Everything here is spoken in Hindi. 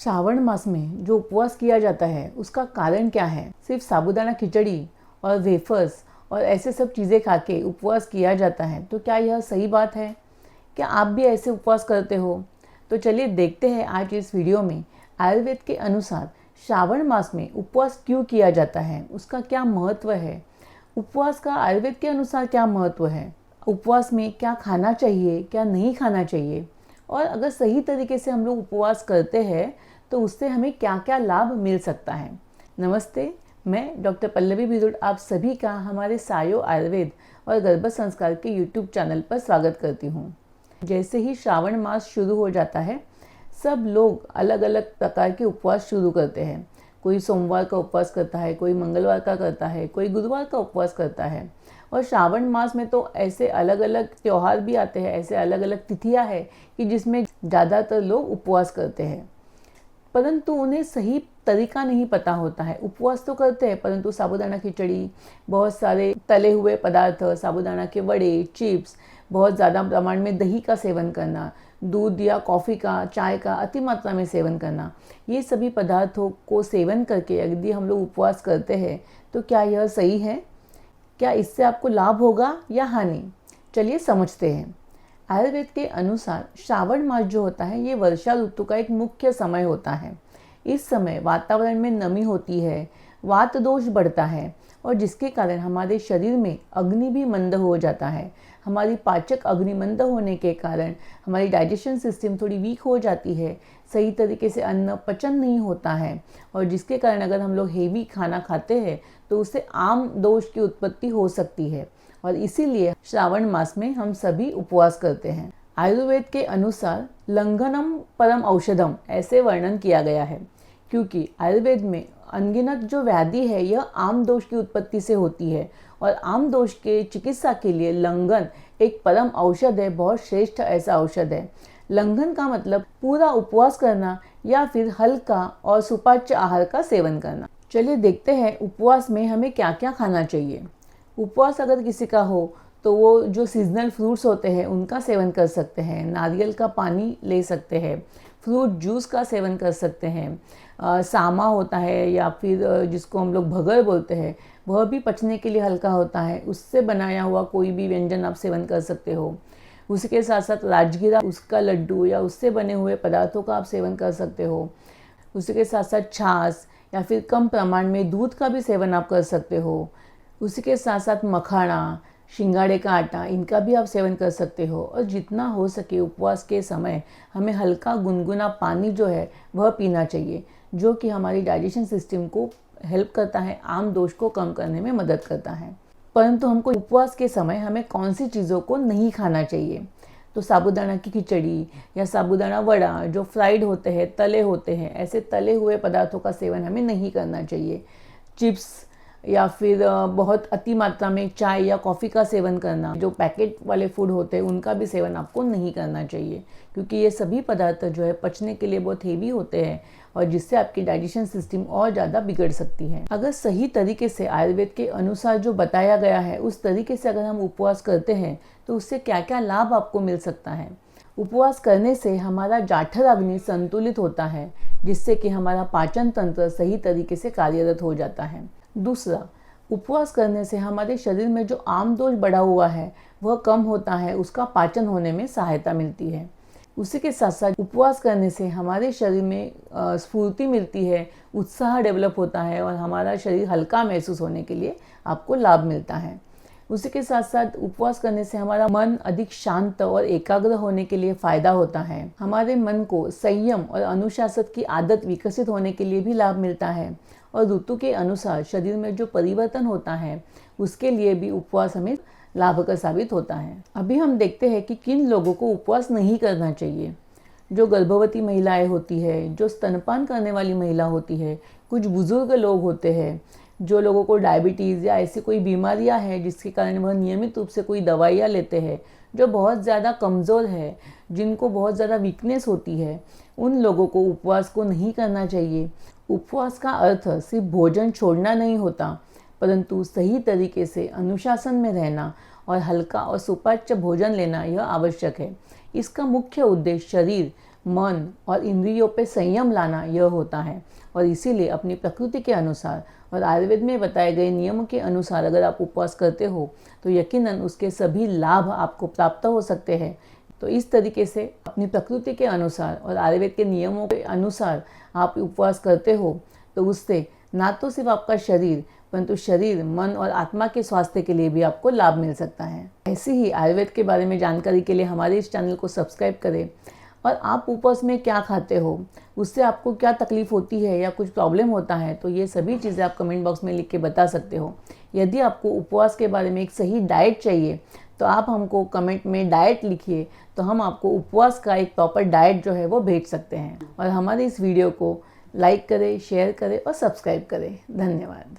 श्रावण मास में जो उपवास किया जाता है उसका कारण क्या है? सिर्फ साबूदाना खिचड़ी और वेफर्स और ऐसे सब चीज़ें खा के उपवास किया जाता है, तो क्या यह सही बात है? क्या आप भी ऐसे उपवास करते हो? तो चलिए देखते हैं आज इस वीडियो में आयुर्वेद के अनुसार श्रावण मास में उपवास क्यों किया जाता है, उसका क्या महत्व है, उपवास का आयुर्वेद के अनुसार क्या महत्व है, उपवास में क्या खाना चाहिए क्या नहीं खाना चाहिए, और अगर सही तरीके से हम लोग उपवास करते हैं तो उससे हमें क्या क्या लाभ मिल सकता है। नमस्ते, मैं डॉक्टर पल्लवी भिरुड आप सभी का हमारे सायो आयुर्वेद और गर्भ संस्कार के यूट्यूब चैनल पर स्वागत करती हूँ। जैसे ही श्रावण मास शुरू हो जाता है, सब लोग अलग अलग प्रकार के उपवास शुरू करते हैं। कोई सोमवार का उपवास करता है, कोई मंगलवार का करता है, कोई गुरुवार का उपवास करता है। और श्रावण मास में तो ऐसे अलग अलग त्यौहार भी आते हैं, ऐसे अलग अलग तिथियां हैं कि जिसमें ज़्यादातर लोग उपवास करते हैं, परंतु उन्हें सही तरीका नहीं पता होता है। उपवास तो करते हैं परंतु साबूदाना खिचड़ी, बहुत सारे तले हुए पदार्थ, साबूदाना के वड़े, चिप्स, बहुत ज़्यादा प्रमाण में दही का सेवन करना, दूध या कॉफ़ी का, चाय का अति मात्रा में सेवन करना, ये सभी पदार्थों को सेवन करके यदि हम लोग उपवास करते हैं तो क्या यह सही है? क्या इससे आपको लाभ होगा या हानि? चलिए समझते हैं। आयुर्वेद के अनुसार श्रावण मास जो होता है ये वर्षा ऋतु का एक मुख्य समय होता है। इस समय वातावरण में नमी होती है, वात दोष बढ़ता है और जिसके कारण हमारे शरीर में अग्नि भी मंद हो जाता है। हमारी पाचक अग्नि मंद होने के कारण हमारी डाइजेशन सिस्टम थोड़ी वीक हो जाती है, सही तरीके से अन्न पचन नहीं होता है और जिसके कारण अगर हम लोग हेवी खाना खाते हैं तो उससे आम दोष की उत्पत्ति हो सकती है और इसीलिए श्रावण मास में हम सभी उपवास करते हैं। आयुर्वेद के अनुसार लंघनम परम औषधम ऐसे वर्णन किया गया है, क्योंकि आयुर्वेद में अनगिनत जो व्याधि है यह आम दोष की उत्पत्ति से होती है और आम दोष के चिकित्सा के लिए लंघन एक परम औषध है, बहुत श्रेष्ठ ऐसा औषध है। लंघन का मतलब पूरा उपवास करना या फिर हल्का और सुपाच्य आहार का सेवन करना। चलिए देखते हैं उपवास में हमें क्या क्या खाना चाहिए। उपवास अगर किसी का हो तो वो जो सीजनल फ्रूट्स होते हैं उनका सेवन कर सकते हैं, नारियल का पानी ले सकते हैं, फ्रूट जूस का सेवन कर सकते हैं। सामा होता है या फिर जिसको हम लोग भगर बोलते हैं, वह भी पचने के लिए हल्का होता है, उससे बनाया हुआ कोई भी व्यंजन आप सेवन कर सकते हो। उसके साथ साथ राजगिरा, उसका लड्डू या उससे बने हुए पदार्थों का आप सेवन कर सकते हो। उसके साथ साथ छाछ या फिर कम प्रमाण में दूध का भी सेवन आप कर सकते हो। उसी के साथ साथ मखाना, शिंगाड़े का आटा, इनका भी आप सेवन कर सकते हो। और जितना हो सके उपवास के समय हमें हल्का गुनगुना पानी जो है वह पीना चाहिए, जो कि हमारी डाइजेशन सिस्टम को हेल्प करता है, आम दोष को कम करने में मदद करता है। परंतु हमको उपवास के समय हमें कौन सी चीज़ों को नहीं खाना चाहिए? तो साबूदाना की खिचड़ी या साबूदाना वड़ा जो फ्राइड होते हैं, तले होते हैं, ऐसे तले हुए पदार्थों का सेवन हमें नहीं करना चाहिए। चिप्स या फिर बहुत अति मात्रा में चाय या कॉफ़ी का सेवन करना, जो पैकेट वाले फूड होते हैं उनका भी सेवन आपको नहीं करना चाहिए, क्योंकि ये सभी पदार्थ जो है पचने के लिए बहुत हेवी होते हैं और जिससे आपकी डाइजेशन सिस्टम और ज़्यादा बिगड़ सकती है। अगर सही तरीके से आयुर्वेद के अनुसार जो बताया गया है उस तरीके से अगर हम उपवास करते हैं तो उससे क्या क्या लाभ आपको मिल सकता है। उपवास करने से हमारा जाठर अग्नि संतुलित होता है, जिससे कि हमारा पाचन तंत्र सही तरीके से कार्यरत हो जाता है। दूसरा, उपवास करने से हमारे शरीर में जो आम दोष बढ़ा हुआ है वह कम होता है, उसका पाचन होने में सहायता मिलती है। उसी के साथ साथ उपवास करने से हमारे शरीर में स्फूर्ति मिलती है, उत्साह डेवलप होता है और हमारा शरीर हल्का महसूस होने के लिए आपको लाभ मिलता है। उसी के साथ साथ उपवास करने से हमारा मन अधिक शांत और एकाग्र होने के लिए फ़ायदा होता है। हमारे मन को संयम और अनुशासन की आदत विकसित होने के लिए भी लाभ मिलता है और ऋतु के अनुसार शरीर में जो परिवर्तन होता है उसके लिए भी उपवास हमें लाभकर साबित होता है। अभी हम देखते हैं कि किन लोगों को उपवास नहीं करना चाहिए। जो गर्भवती महिलाएं होती है, जो स्तनपान करने वाली महिला होती है, कुछ बुजुर्ग लोग होते हैं, जो लोगों को डायबिटीज़ या ऐसी कोई बीमारियां हैं जिसके कारण वह नियमित रूप से कोई दवाइयाँ लेते हैं, जो बहुत ज़्यादा कमज़ोर है, जिनको बहुत ज़्यादा वीकनेस होती है, उन लोगों को उपवास को नहीं करना चाहिए। उपवास का अर्थ सिर्फ भोजन छोड़ना नहीं होता, परंतु सही तरीके से अनुशासन में रहना और हल्का और सुपाच्य भोजन लेना यह आवश्यक है। इसका मुख्य उद्देश्य शरीर मन और इंद्रियों पे संयम लाना यह होता है। और इसीलिए अपनी प्रकृति के अनुसार और आयुर्वेद में बताए गए नियमों के अनुसार अगर आप उपवास करते हो तो यकीनन उसके सभी लाभ आपको प्राप्त हो सकते हैं। तो इस तरीके से अपनी प्रकृति के अनुसार और आयुर्वेद के नियमों के अनुसार आप उपवास करते हो तो उससे ना तो सिर्फ आपका शरीर परंतु शरीर, मन और आत्मा के स्वास्थ्य के लिए भी आपको लाभ मिल सकता है। ऐसी ही आयुर्वेद के बारे में जानकारी के लिए हमारे इस चैनल को सब्सक्राइब करें। और आप उपवास में क्या खाते हो, उससे आपको क्या तकलीफ होती है या कुछ प्रॉब्लम होता है, तो ये सभी चीज़ें आप कमेंट बॉक्स में लिख के बता सकते हो। यदि आपको उपवास के बारे में एक सही डाइट चाहिए तो आप हमको कमेंट में डाइट लिखिए, तो हम आपको उपवास का एक प्रॉपर डाइट जो है वो भेज सकते हैं। और हमारे इस वीडियो को लाइक करें, शेयर करें और सब्सक्राइब करें। धन्यवाद।